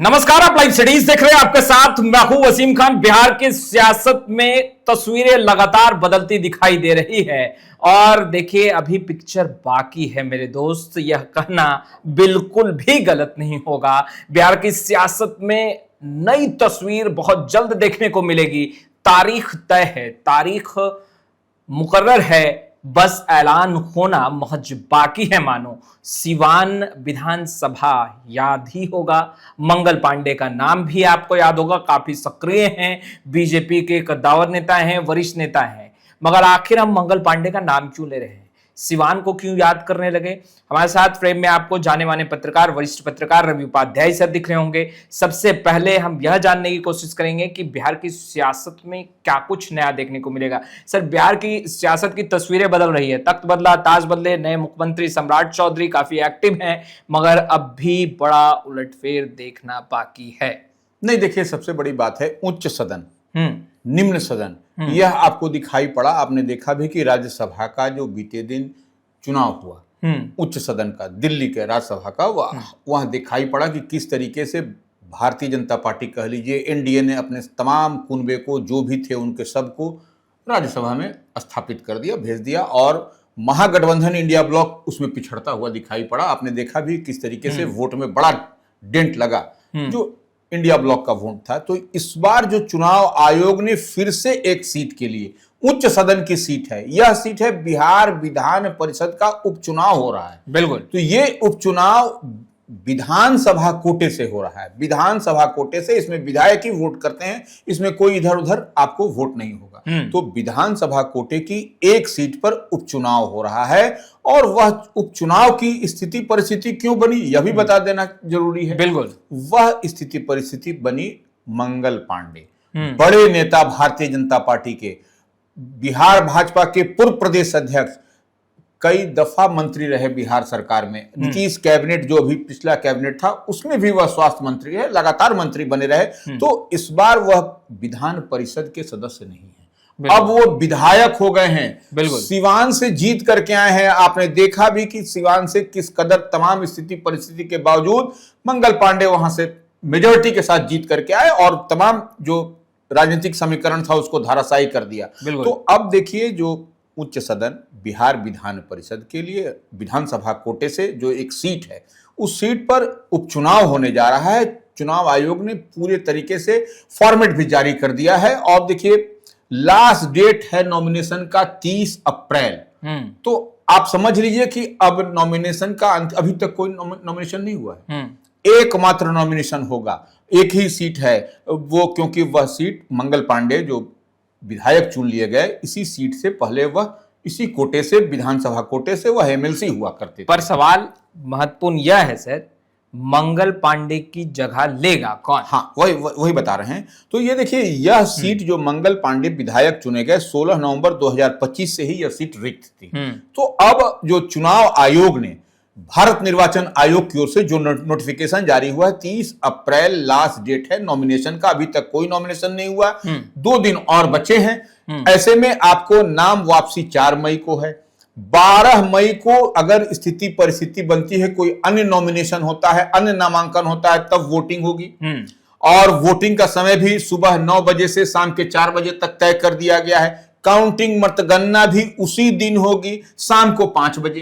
नमस्कार, आप live studies देख रहे हैं। आपके साथ मैं हूं वसीम खान। बिहार की सियासत में तस्वीरें लगातार बदलती दिखाई दे रही है और देखिए अभी पिक्चर बाकी है मेरे दोस्त। यह कहना बिल्कुल भी गलत नहीं होगा। बिहार की सियासत में नई तस्वीर बहुत जल्द देखने को मिलेगी। तारीख तय है, तारीख मुकर्रर है, बस ऐलान होना महज बाकी है। मानो सिवान विधानसभा याद ही होगा। मंगल पांडे का नाम भी आपको याद होगा, काफी सक्रिय हैं, बीजेपी के कद्दावर नेता हैं, वरिष्ठ नेता हैं। मगर आखिर हम मंगल पांडे का नाम क्यों ले रहे हैं, सिवान को क्यों याद करने लगे? हमारे साथ फ्रेम में आपको जाने माने पत्रकार, वरिष्ठ पत्रकार रवि उपाध्याय सर दिख रहे होंगे। सबसे पहले हम यह जानने की कोशिश करेंगे कि बिहार की सियासत में क्या कुछ नया देखने को मिलेगा। सर, बिहार की सियासत की तस्वीरें बदल रही है, तख्त बदला, ताज बदले, नए मुख्यमंत्री सम्राट चौधरी काफी एक्टिव हैं, मगर अब भी बड़ा उलटफेर देखना बाकी है। नहीं, देखिए, सबसे बड़ी बात है उच्च सदन, निम्न सदन। यह आपको दिखाई पड़ा। आपने देखा भी कि राज्यसभा का जो बीते दिन चुनाव हुआ उच्च सदन का, दिल्ली के राज्यसभा का, वह दिखाई पड़ा कि किस तरीके से भारतीय जनता पार्टी, कह लीजिए एनडीए ने अपने तमाम कुनबे को, जो भी थे उनके सबको राज्यसभा में स्थापित कर दिया, भेज दिया। और महागठबंधन इंडिया ब्लॉक उसमें पिछड़ता हुआ दिखाई पड़ा। आपने देखा भी किस तरीके से वोट में बड़ा डेंट लगा जो इंडिया ब्लॉक का वोट था। तो इस बार जो चुनाव आयोग ने फिर से एक सीट के लिए, उच्च सदन की सीट है, यह सीट है बिहार विधान परिषद का उपचुनाव हो रहा है। बिल्कुल। तो ये उपचुनाव विधानसभा कोटे से हो रहा है, विधानसभा कोटे से। इसमें विधायक ही वोट करते हैं, इसमें कोई इधर उधर आपको वोट नहीं होगा। तो विधानसभा कोटे की एक सीट पर उपचुनाव हो रहा है और वह उपचुनाव की स्थिति परिस्थिति क्यों बनी यह भी बता देना जरूरी है। बिल्कुल। वह स्थिति परिस्थिति बनी मंगल पांडे, बड़े नेता, भारतीय जनता पार्टी के, बिहार भाजपा के पूर्व प्रदेश अध्यक्ष, कई दफा मंत्री रहे बिहार सरकार में। नीतीश कैबिनेट, जो अभी पिछला कैबिनेट था, उसमें भी वह स्वास्थ्य मंत्री है, लगातार मंत्री बने रहे। तो इस बार वह विधान परिषद के सदस्य नहीं है, अब वो विधायक हो गए हैं। सिवान से जीत करके आए हैं। आपने देखा भी कि सिवान से किस कदर तमाम स्थिति परिस्थिति के बावजूद मंगल पांडे वहां से मेजॉरिटी के साथ जीत करके आए और तमाम जो राजनीतिक समीकरण था उसको धाराशायी कर दिया। तो अब देखिए, जो उच्च सदन बिहार विधान परिषद के लिए विधानसभा कोटे से जो एक सीट है, उस सीट पर उपचुनाव होने जा रहा है। चुनाव आयोग ने पूरे तरीके से फॉर्मेट भी जारी कर दिया है और देखिए, लास्ट डेट है नॉमिनेशन का 30 अप्रैल। तो आप समझ लीजिए कि अब नॉमिनेशन का अभी तक कोई नॉमिनेशन नहीं हुआ है। एकमात्र नॉमिनेशन होगा, एक ही सीट है वो, क्योंकि वह सीट मंगल पांडे जो विधायक चुन लिए गए, इसी सीट से पहले वह इसी कोटे से, विधानसभा कोटे से वह एमएलसी हुआ करते थे। पर सवाल महत्वपूर्ण यह है सर, मंगल पांडे की जगह लेगा कौन? हाँ, वही बता रहे हैं। तो ये देखिए, यह सीट जो मंगल पांडे विधायक चुने गए, 16 नवंबर 2025 से ही यह सीट रिक्त थी। तो अब जो चुनाव आयोग ने, भारत निर्वाचन आयोग की ओर से जो नोटिफिकेशन जारी हुआ है, 30 अप्रैल लास्ट डेट है नॉमिनेशन का। अभी तक कोई नॉमिनेशन नहीं हुआ, 2 दिन और बचे हैं। ऐसे में आपको नाम वापसी 4 मई को है। 12 मई को अगर स्थिति परिस्थिति बनती है, कोई अन्य नॉमिनेशन होता है, अन्य नामांकन होता है, तब वोटिंग होगी। और वोटिंग का समय भी सुबह 9 बजे से शाम के 4 बजे तक तय कर दिया गया है। काउंटिंग, मतगणना भी उसी दिन होगी, शाम को 5 बजे।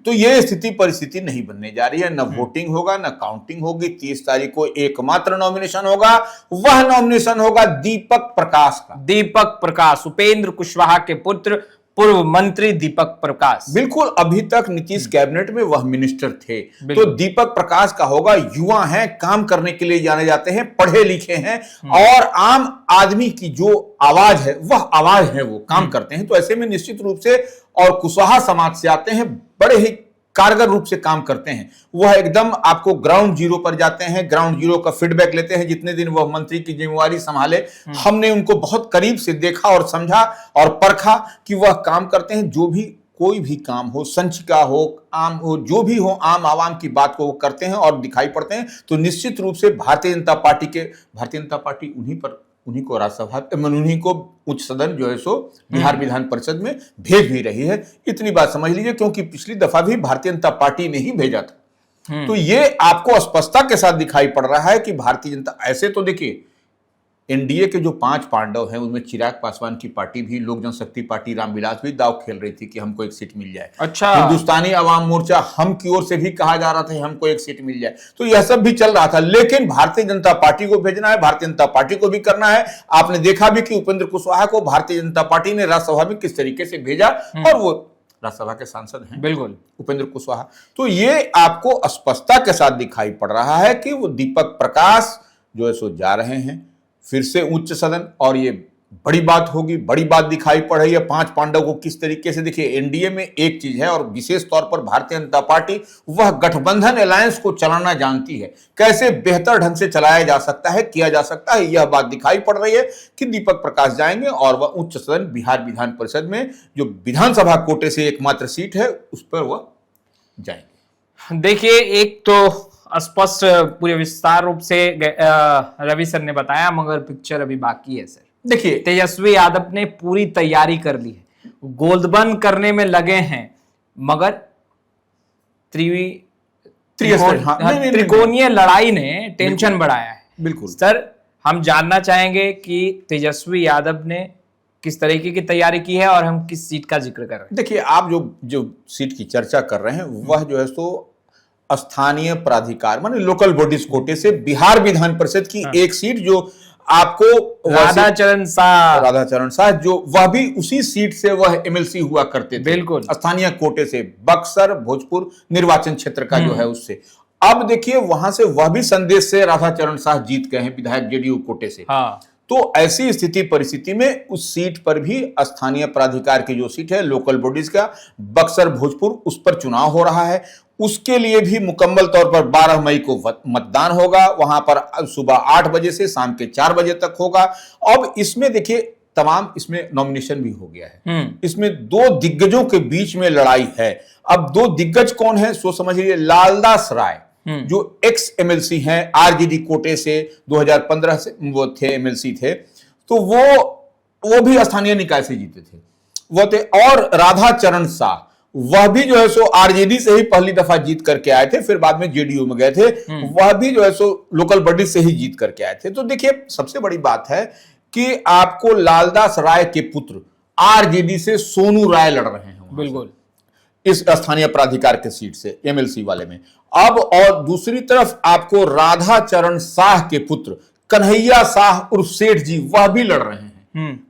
तो ये स्थिति परिस्थिति नहीं बनने जा रही है। न वोटिंग होगा, न काउंटिंग होगी। 30 तारीख को एकमात्र नॉमिनेशन होगा, वह नॉमिनेशन होगा दीपक प्रकाश का। दीपक प्रकाश, उपेंद्र कुशवाहा के पुत्र, पूर्व मंत्री दीपक प्रकाश। बिल्कुल, अभी तक नीतीश कैबिनेट में वह मिनिस्टर थे। तो दीपक प्रकाश का होगा। युवा हैं, काम करने के लिए जाने जाते हैं, पढ़े लिखे हैं और आम आदमी की जो आवाज है वह आवाज है, वो काम करते हैं। तो ऐसे में निश्चित रूप से, और कुशवाहा समाज से आते हैं, बड़े ही कारगर रूप से काम करते हैं। वह एकदम आपको ग्राउंड जीरो पर जाते हैं, ग्राउंड जीरो का फीडबैक लेते हैं। जितने दिन वह मंत्री की जिम्मेवारी संभाले, हमने उनको बहुत करीब से देखा और समझा और परखा कि वह काम करते हैं। जो भी कोई भी काम हो, संचिका हो, आम हो, जो भी हो, आम आवाम की बात को वो करते हैं और दिखाई पड़ते हैं। तो निश्चित रूप से भारतीय जनता पार्टी उन्हीं को राज्यसभा, उन्हीं को उच्च सदन जो है सो बिहार विधान परिषद में भेज भी रही है। इतनी बात समझ लीजिए, क्योंकि पिछली दफा भी भारतीय जनता पार्टी ने ही भेजा था। तो ये आपको स्पष्टता के साथ दिखाई पड़ रहा है कि भारतीय जनता, ऐसे तो देखिए एनडीए के जो 5 पांडव हैं उनमें चिराग पासवान की पार्टी भी, लोक जनशक्ति पार्टी रामविलास भी दांव खेल रही थी कि हमको एक सीट मिल जाए। अच्छा, हिंदुस्तानी अवाम मोर्चा हम की ओर से भी कहा जा रहा था हमको एक सीट मिल जाए, तो यह सब भी चल रहा था। लेकिन भारतीय जनता पार्टी को भेजना है, भारतीय जनता पार्टी को भी करना है। आपने देखा भी कि उपेंद्र कुशवाहा को भारतीय जनता पार्टी ने राज्यसभा में किस तरीके से भेजा, और वो राज्यसभा के सांसद हैं बिल्कुल उपेंद्र कुशवाहा। तो ये आपको स्पष्टता के साथ दिखाई पड़ रहा है कि वो दीपक प्रकाश जो है सो जा रहे हैं फिर से उच्च सदन, और ये बड़ी बात होगी, बड़ी बात दिखाई पड़ रही है। 5 पांडव को किस तरीके से, देखिए एनडीए में एक चीज है, और विशेष तौर पर भारतीय जनता पार्टी वह गठबंधन अलायंस को चलाना जानती है, कैसे बेहतर ढंग से चलाया जा सकता है, किया जा सकता है। यह बात दिखाई पड़ रही है कि दीपक प्रकाश जाएंगे और वह उच्च सदन बिहार विधान परिषद में जो विधानसभा कोटे से एकमात्र सीट है उस पर वह जाएंगे। देखिए, एक तो स्पष्ट पूरे विस्तार रूप से रवि सर ने बताया, मगर पिक्चर अभी बाकी है सर। देखिए तेजस्वी यादव ने पूरी तैयारी कर ली है, गोलबंद करने में लगे हैं, मगर त्रिकोणीय लड़ाई ने टेंशन बढ़ाया है। बिल्कुल सर, हम जानना चाहेंगे कि तेजस्वी यादव ने किस तरीके की तैयारी की है और हम किस सीट का जिक्र कर रहे हैं। देखिए, आप जो सीट की चर्चा कर रहे हैं वह जो है सो स्थानीय प्राधिकार माने लोकल बॉडीज कोटे से बिहार विधान परिषद की एक सीट, जो आपको राधाचरण शाह जो वह भी उसी सीट से वह एमएलसी हुआ करते थे, बिल्कुल स्थानीय कोटे से, बक्सर भोजपुर निर्वाचन क्षेत्र का जो है उससे। अब देखिए वहां से वह भी संदेश से राधाचरण शाह जीत गए हैं, विधायक जेडीयू कोटे से। हाँ। तो ऐसी स्थिति परिस्थिति में उस सीट पर भी स्थानीय प्राधिकार की जो सीट है लोकल बॉडीज का, बक्सर भोजपुर, उस पर चुनाव हो रहा है। उसके लिए भी मुकम्मल तौर पर 12 मई को मतदान होगा, वहां पर सुबह 8 बजे से शाम के 4 बजे तक होगा। अब इसमें देखिए तमाम इसमें नॉमिनेशन भी हो गया है, इसमें 2 दिग्गजों के बीच में लड़ाई है। अब 2 दिग्गज कौन है सो समझिए, लालदास राय जो एक्स एमएलसी हैं आरजेडी कोटे से, 2015 से वो थे एमएलसी थे, तो वो भी स्थानीय निकाय से जीते थे वो थे, और राधाचरण शाह वह भी जो है सो आरजेडी से ही पहली दफा जीत करके आए थे, फिर बाद में जेडीयू में गए थे, वह भी जो है सो लोकल बॉडी से ही जीत करके आए थे। तो देखिए सबसे बड़ी बात है कि आपको लालदास राय के पुत्र आरजेडी से सोनू राय लड़ रहे हैं बिल्कुल इस स्थानीय प्राधिकार के सीट से एमएलसी वाले में। अब और दूसरी तरफ आपको राधाचरण शाह के पुत्र कन्हैया शाह उर्फ सेठ जी वह भी लड़ रहे हैं,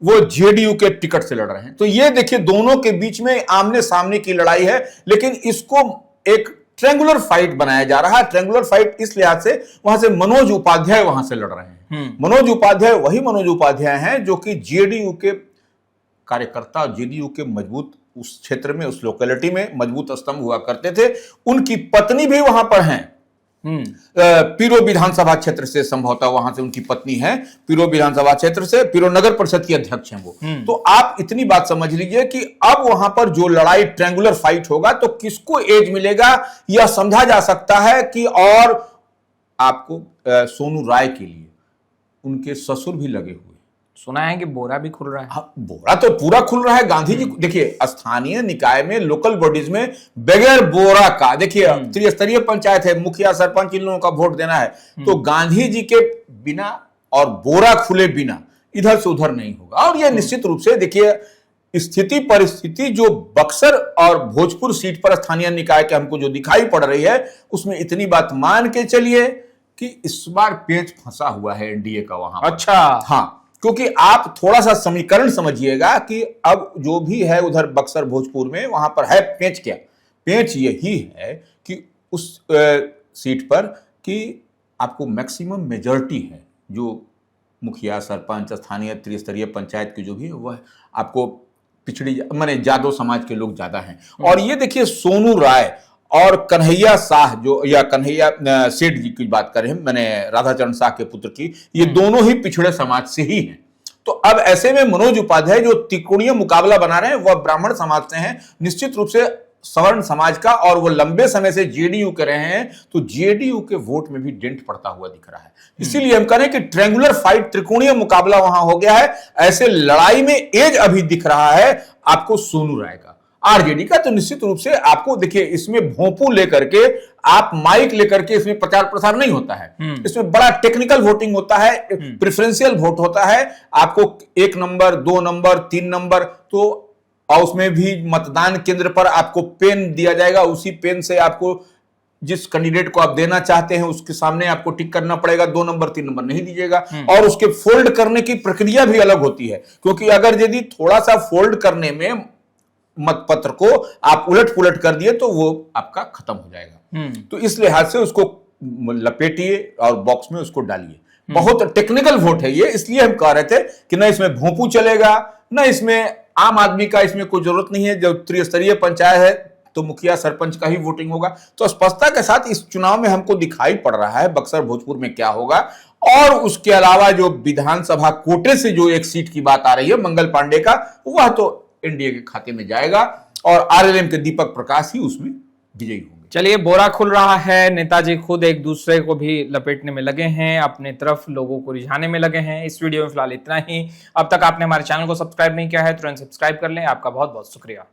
वो जेडीयू के टिकट से लड़ रहे हैं। तो ये देखिए दोनों के बीच में आमने सामने की लड़ाई है, लेकिन इसको एक ट्रायंगुलर फाइट बनाया जा रहा है। ट्रायंगुलर फाइट इस लिहाज से वहां से मनोज उपाध्याय वहां से लड़ रहे हैं। मनोज उपाध्याय वही मनोज उपाध्याय हैं जो कि जेडीयू के कार्यकर्ता, जेडीयू के मजबूत उस क्षेत्र में, उस लोकेलिटी में मजबूत स्तंभ हुआ करते थे। उनकी पत्नी भी वहां पर हैं, पीरो विधानसभा क्षेत्र से, संभवतः वहां से उनकी पत्नी है, पीरो विधानसभा क्षेत्र से, पीरो नगर परिषद की अध्यक्ष हैं वो। तो आप इतनी बात समझ लीजिए कि अब वहां पर जो लड़ाई ट्रायंगुलर फाइट होगा तो किसको एज मिलेगा यह समझा जा सकता है कि, और आपको सोनू राय के लिए उनके ससुर भी लगे हुए, सुना है कि बोरा भी खुल रहा है। हाँ, बोरा तो पूरा खुल रहा है। गांधी जी देखिए स्थानीय निकाय में, लोकल बॉडीज में बगैर बोरा का, देखिए त्रिस्तरीय पंचायत है, मुखिया सरपंच इन लोगों का वोट देना है, तो गांधी जी के बिना और बोरा खुले बिना इधर से उधर नहीं होगा। और यह निश्चित रूप से देखिए स्थिति परिस्थिति जो बक्सर और भोजपुर सीट पर स्थानीय निकाय के हमको जो दिखाई पड़ रही है, उसमें इतनी बात मान के चलिए कि इस बार पेच फंसा हुआ है एनडीए का वहां। अच्छा, हाँ, क्योंकि आप थोड़ा सा समीकरण समझिएगा कि अब जो भी है उधर बक्सर भोजपुर में, वहां पर है पेच क्या? पेच यही है कि उस सीट पर कि आपको मैक्सिमम मेजॉरिटी है, जो मुखिया सरपंच स्थानीय त्रिस्तरीय पंचायत की जो भी है वह आपको पिछड़ी माने जादव समाज के लोग ज्यादा हैं। और ये देखिए सोनू राय और कन्हैया शाह जो, या कन्हैया सेठ जी की बात करें मैंने राधाचरण शाह के पुत्र की, ये दोनों ही पिछड़े समाज से ही हैं। तो अब ऐसे में मनोज उपाध्याय जो त्रिकोणीय मुकाबला बना रहे हैं वह ब्राह्मण समाज से हैं, निश्चित रूप से सवर्ण समाज का, और वो लंबे समय से जेडीयू के रहे हैं, तो जेडीयू के वोट में भी डेंट पड़ता हुआ दिख रहा है। इसीलिए हम कह रहे हैं कि ट्रायंगुलर फाइट, त्रिकोणीय मुकाबला वहां हो गया है। ऐसे लड़ाई में एज अभी दिख रहा है आपको सोनू राय का। आरजेडी का, तो निश्चित रूप से आपको देखिए इसमें भोंपू लेकर के, आप माइक लेकर के इसमें प्रचार प्रसार नहीं होता है। इसमें बड़ा टेक्निकल वोटिंग होता है, प्रेफरेंशियल वोट होता है। आपको 1 नंबर, 2 नंबर, 3 नंबर, तो और उसमें भी मतदान केंद्र पर आपको पेन दिया जाएगा, उसी पेन से आपको जिस कैंडिडेट को आप देना चाहते हैं उसके सामने आपको टिक करना पड़ेगा, 2 नंबर 3 नंबर नहीं दीजिएगा। और उसके फोल्ड करने की प्रक्रिया भी अलग होती है, क्योंकि अगर यदि थोड़ा सा फोल्ड करने में मतपत्र को आप उलट पुलट कर दिए तो वो आपका खत्म हो जाएगा। तो इस लिहाज से उसको लपेटिए और बॉक्स में उसको डालिए। बहुत टेक्निकल वोट है ये, इसलिए हम कह रहे थे कि ना इसमें भोंपू चलेगा, ना इसमें आम आदमी का इसमें कोई जरूरत नहीं है। जब त्रिस्तरीय पंचायत है तो मुखिया सरपंच का ही वोटिंग होगा। तो स्पष्टता के साथ इस चुनाव में हमको दिखाई पड़ रहा है बक्सर भोजपुर में क्या होगा। और उसके अलावा जो विधानसभा कोटे से जो एक सीट की बात आ रही है मंगल पांडे का, वह तो एनडीए के खाते में जाएगा और आरएलएम के दीपक प्रकाश ही उसमें विजयी होंगे। चलिए, बोरा खुल रहा है। नेताजी खुद एक दूसरे को भी लपेटने में लगे हैं, अपने तरफ लोगों को रिझाने में लगे हैं। इस वीडियो में फिलहाल इतना ही। अब तक आपने हमारे चैनल को सब्सक्राइब नहीं किया है, तुरंत सब्सक्राइब कर लें। आपका बहुत बहुत शुक्रिया।